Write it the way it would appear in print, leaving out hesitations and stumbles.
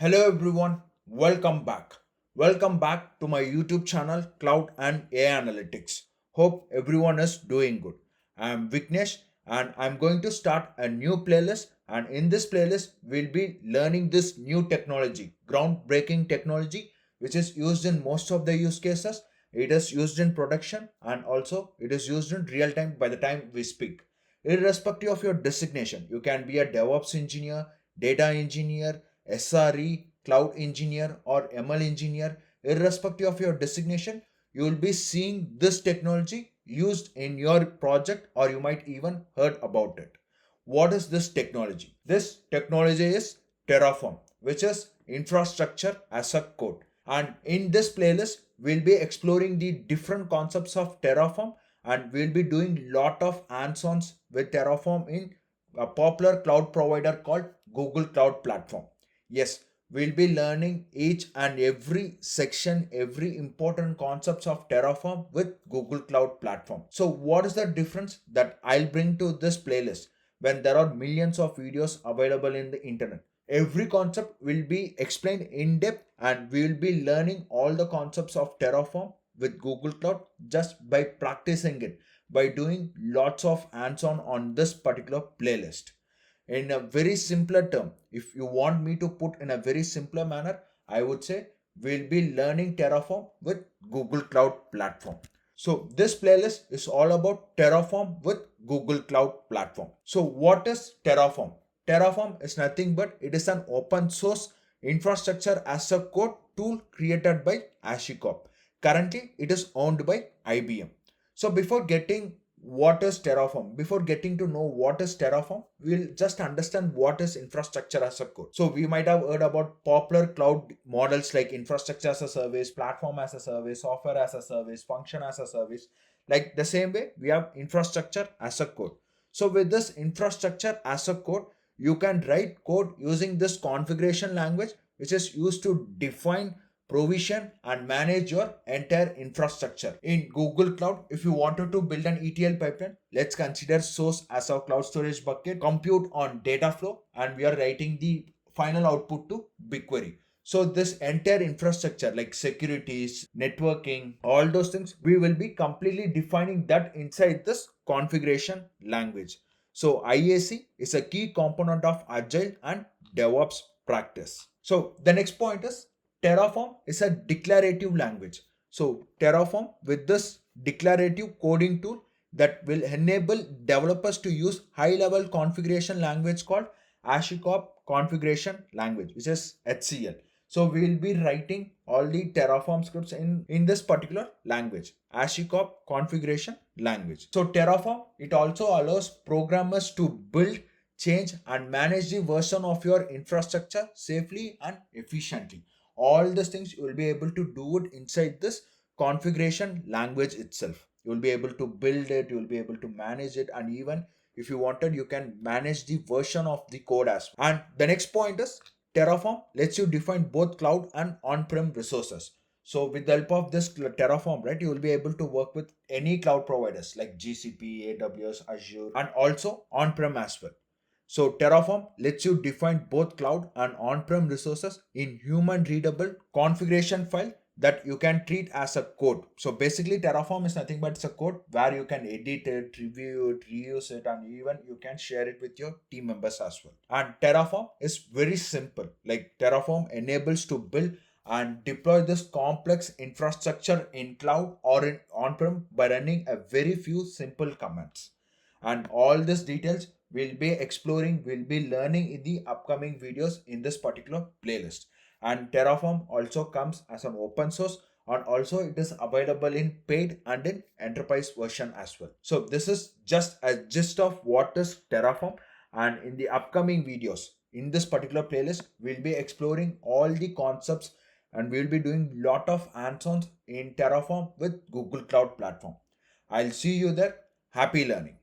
Hello everyone, welcome back. Welcome back to my YouTube channel Cloud and AI Analytics. Hope everyone is doing good. I am Viknesh and I'm going to start a new playlist, and in this playlist we'll be learning this new technology, groundbreaking technology which is used in most of the use cases. It is used in production and also it is used in real time by the time we speak. Irrespective of your designation, you can be a DevOps engineer, data engineer, SRE, cloud engineer, or ML engineer. Irrespective of your designation, you will be seeing this technology used in your project, or you might even heard about it. What is this technology? This technology is Terraform, which is infrastructure as a code. And in this playlist, we'll be exploring the different concepts of Terraform, and we'll be doing lot of hands-ons with Terraform in a popular cloud provider called Google Cloud Platform. Yes, we'll be learning each and every section, every important concepts of Terraform with Google Cloud Platform. So what is the difference that I'll bring to this playlist when there are millions of videos available in the internet? Every concept will be explained in depth, and we will be learning all the concepts of Terraform with Google Cloud just by practicing it, by doing lots of hands-on on this particular playlist. In a very simpler term, if you want me to put in a very simpler manner, I would say we'll be learning Terraform with Google Cloud Platform. So this playlist is all about Terraform with Google Cloud Platform. So what is Terraform? Terraform is nothing but it is an open source infrastructure as a code tool created by HashiCorp. Currently it is owned by IBM. So before getting to know what is Terraform, we'll just understand what is infrastructure as a code. So we might have heard about popular cloud models like infrastructure as a service, platform as a service, software as a service, function as a service. Like the same way, we have infrastructure as a code. So with this infrastructure as a code, you can write code using this configuration language, which is used to define, provision, and manage your entire infrastructure. In Google Cloud, if you wanted to build an ETL pipeline, let's consider source as our cloud storage bucket, compute on data flow, and we are writing the final output to BigQuery. So this entire infrastructure like securities, networking, all those things, we will be completely defining that inside this configuration language. So IAC is a key component of Agile and DevOps practice. So the next point is Terraform is a declarative language. So Terraform with this declarative coding tool that will enable developers to use high level configuration language called HashiCorp configuration language, which is HCL. So we will be writing all the Terraform scripts in this particular language, HashiCorp configuration language. So Terraform, it also allows programmers to build, change, and manage the version of your infrastructure safely and efficiently. All these things you will be able to do it inside this configuration language itself. You will be able to build it, you will be able to manage it, and even if you wanted, you can manage the version of the code as well. And the next point is Terraform lets you define both cloud and on-prem resources. So with the help of this Terraform, right, you will be able to work with any cloud providers like GCP, AWS, Azure, and also on-prem as well. So Terraform lets you define both cloud and on-prem resources in human readable configuration file that you can treat as a code. So basically Terraform is nothing but it's a code where you can edit it, review it, reuse it, and even you can share it with your team members as well. And Terraform is very simple. Like Terraform enables to build and deploy this complex infrastructure in cloud or in on-prem by running a very few simple commands. And all these details we'll be exploring, we'll be learning in the upcoming videos in this particular playlist. And Terraform also comes as an open source, and also it is available in paid and in enterprise version as well. So this is just a gist of what is Terraform, and in the upcoming videos in this particular playlist we'll be exploring all the concepts, and we'll be doing lot of hands-ons in Terraform with Google Cloud Platform. I'll see you there. Happy learning.